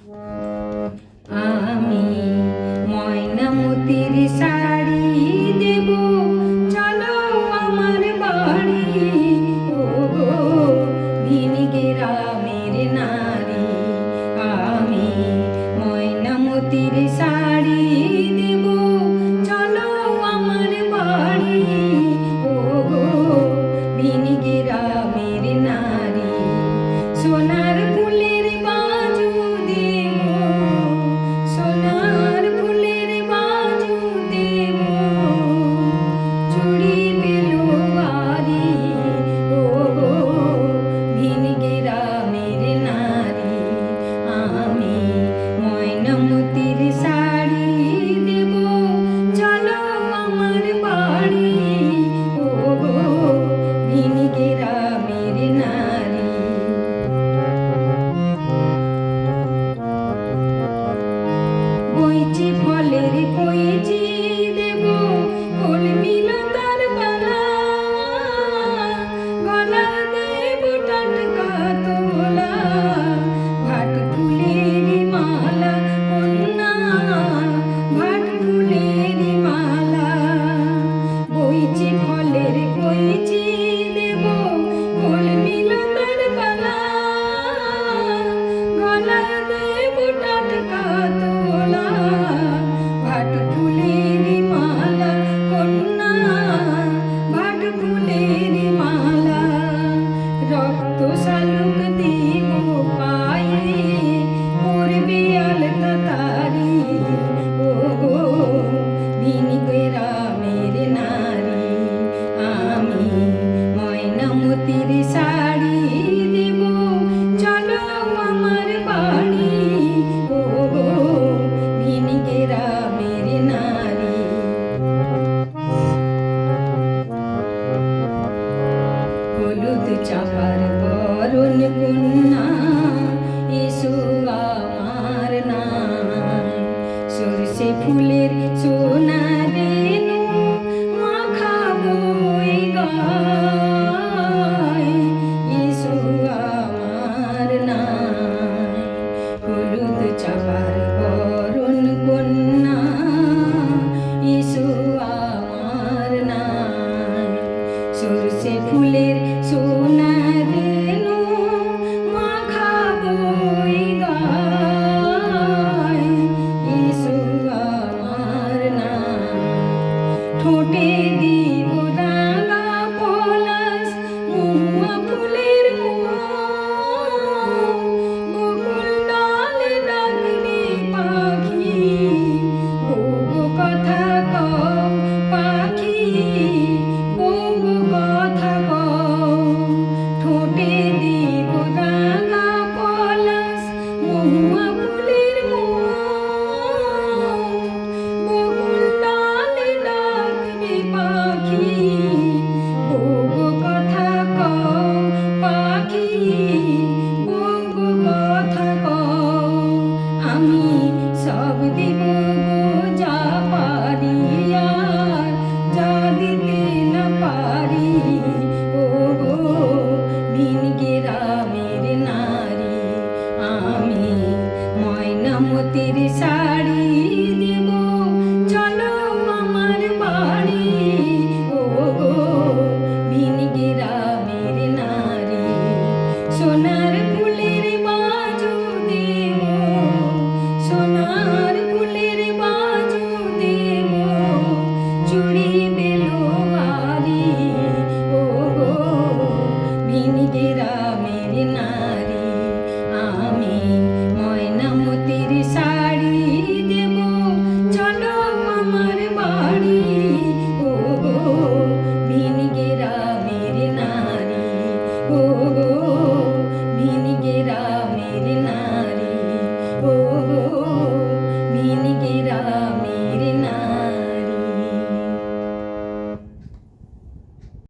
আমি ময়নামতির শাড়ি দেব, চলো আমার বাড়ি। ও গো ভিনি গ্রামের নারী, আমি ময়নামতির শাড়ি দেব, চলো আমার বাড়ি। ও গো ভিনি গ্রামের নারী, সোনার ফুলের বাজু দেব, সোনার ফুলের বাজু দেব, চুড়ি বেলুয়ারি। ও গো ভিনি গ্রামের নারী, আমি ময়নামতির শাড়ি দেব, চলো আমার বাড়ি। ও গো ভিনি গ্রামের নারী। কইচি ফলের কইচি দেব, কলমি লতার বালা, গলা দেব টাটকা তোলা, ভাট ফুলের মালা কন্যা, ভাট ফুলের মালা। কইচি ফলের কইচি দেব, কলমি লতার বালা, গলা দেব টাটকা তোলা, ভাট ফুলের মালা কন্যা, ভাট ফুলের মালা। রক্ত শালুক দেব পায়ে, পরবে আলতা তারি। ও গো ভিনি গ্রামের নারী, আমি ময়নামতির শাড়ি দেব, চলো আমার বাড়ি। ও গো ভিনি গ্রামের নারী। হলুদ চাপার বরণ কন্যা, এসো আমার নাই। সরষে ফুলের সোনা রেণু মাখাবো এই গায়, এসো আমার নাই। হলুদ চাপার বরণ কন্যা, এসো আমার নাই। সরষে ফুলের সোনা রেণু মাখাবো এই গায়, এসো আমার নাই। ঠোঁটে দিব রাঙা পলাশ, মহুয়া ফুলের মোম, বকুল ডালে ডাকবে পাখি। ও গো কথা কও পাখি, ও গো কথা কও। ঠোঁটে দিব রাঙা পলাশ, মহুয়া ফুলের মোম, বকুল ডালে ডাকবে পাখি। ও গো কথা কও পাখি, ও গো কথা কও। আমি সব দেব গো যা পারি, আর যা দিতে না পারি। ও গো ভিনি গ্রামের নারী, আমি ময়নামতির শাড়ি দেব, চলো আমার বাড়ি। ও গো ভিনি গ্রামের নারী, সোনার ফুলের বাজু দেব, সোনার ফুলের বাজু দেব, চুড়ি বেলুয়ারি। ও গো ভিনি গ্রামের নারী, আমি ময়নামতির শাড়ি দেব, চলো আমার বাড়ি।